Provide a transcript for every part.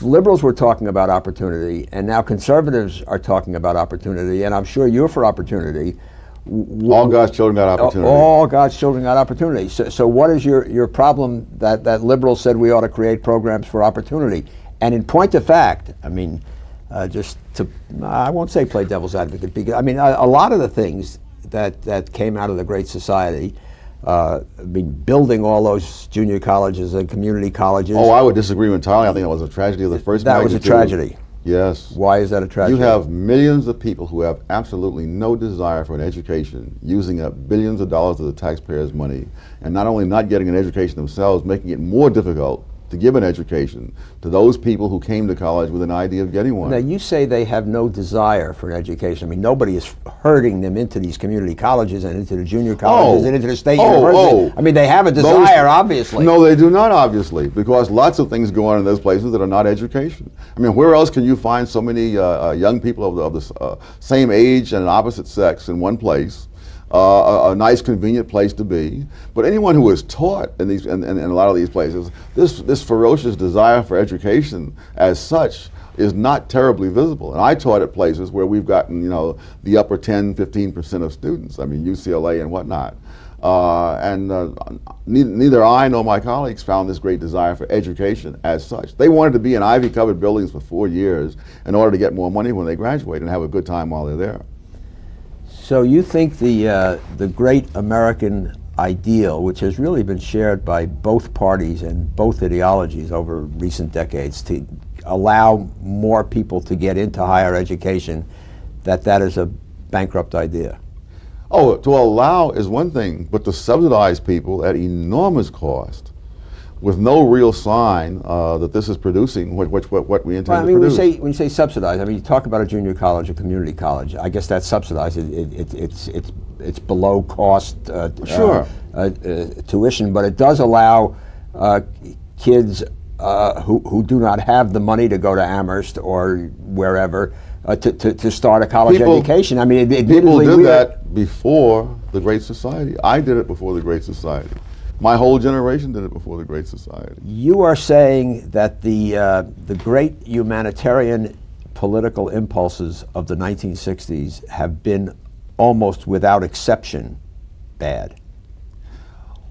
liberals were talking about opportunity, and now conservatives are talking about opportunity, and I'm sure you're for opportunity. All God's children got opportunity. All God's children got opportunity. So what is your problem that liberals said we ought to create programs for opportunity? And in point of fact, I mean, I won't say play devil's advocate, because I mean a lot of the things that came out of the Great Society, I mean, building all those junior colleges and community colleges. Oh, I would disagree entirely. I think that was a tragedy of the first magnitude. That was a tragedy. Yes. Why is that a tragedy? You have millions of people who have absolutely no desire for an education, using up billions of dollars of the taxpayers' money, and not only not getting an education themselves, making it more difficult to give an education to those people who came to college with an idea of getting one. Now, you say they have no desire for an education. I mean, nobody is herding them into these community colleges and into the junior colleges and into the state university. I mean, they have a desire, obviously. No, they do not, obviously, because lots of things go on in those places that are not education. I mean, where else can you find so many young people of the same age and opposite sex in one place? A nice, convenient place to be. But anyone who is taught in these, in a lot of these places, this ferocious desire for education as such is not terribly visible. And I taught at places where we've gotten, you know, the upper 10, 15% of students. I mean, UCLA and whatnot. Neither I nor my colleagues found this great desire for education as such. They wanted to be in ivy-covered buildings for 4 years in order to get more money when they graduate and have a good time while they're there. So you think the great American ideal, which has really been shared by both parties and both ideologies over recent decades, to allow more people to get into higher education, that is a bankrupt idea? Oh, to allow is one thing, but to subsidize people at enormous cost, with no real sign that this is producing what we intend to produce. When you say subsidized, I mean, you talk about a junior college, a community college. I guess that's subsidized. It's below cost tuition, but it does allow kids who do not have the money to go to Amherst or wherever to start a college education. I mean, people did that before the Great Society. I did it before the Great Society. My whole generation did it before the Great Society. You are saying that the great humanitarian political impulses of the 1960s have been almost without exception bad.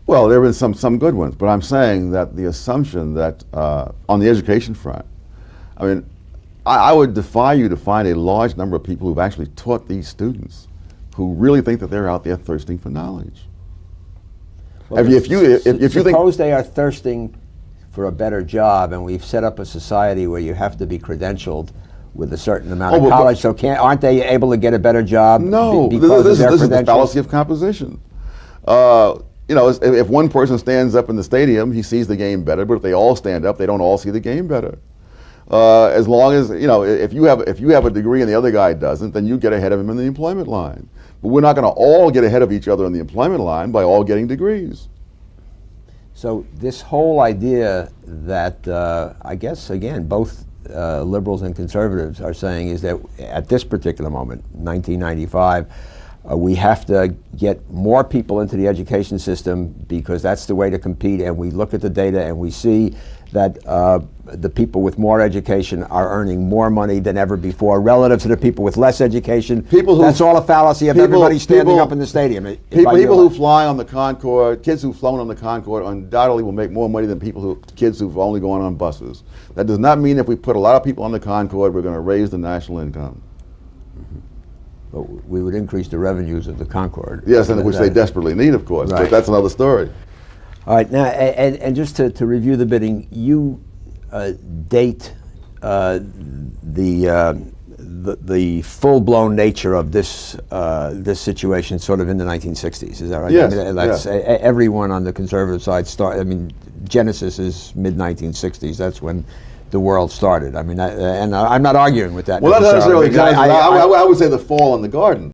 Well, there have been some good ones, but I'm saying that the assumption that on the education front, I mean, I would defy you to find a large number of people who've actually taught these students who really think that they're out there thirsting for knowledge. Well, if you suppose they are thirsting for a better job, and we've set up a society where you have to be credentialed with a certain amount of college, so aren't they able to get a better job? No, because this is the fallacy of composition. You know, if one person stands up in the stadium, he sees the game better. But if they all stand up, they don't all see the game better. As long as, you know, if you have a degree and the other guy doesn't, then you get ahead of him in the employment line. But we're not going to all get ahead of each other in the employment line by all getting degrees. So this whole idea that I guess, again, both liberals and conservatives are saying is that at this particular moment, 1995, we have to get more people into the education system because that's the way to compete. And we look at the data and we see that the people with more education are earning more money than ever before relative to the people with less education. That's all a fallacy of everybody standing up in the stadium. People who fly on the Concorde, kids who've flown on the Concorde undoubtedly will make more money than kids who've only gone on buses. That does not mean if we put a lot of people on the Concorde, we're going to raise the national income. But we would increase the revenues of the Concorde. Yes, and which they desperately need, of course, but that's another story. All right, now, and just to review the bidding, you date the full-blown nature of this situation sort of in the 1960s. Is that right? Yes. I mean, everyone on the conservative side I mean, Genesis is mid-1960s. That's when the world started. I mean, and I'm not arguing with that. Well, not necessarily. I would say the fall in the garden.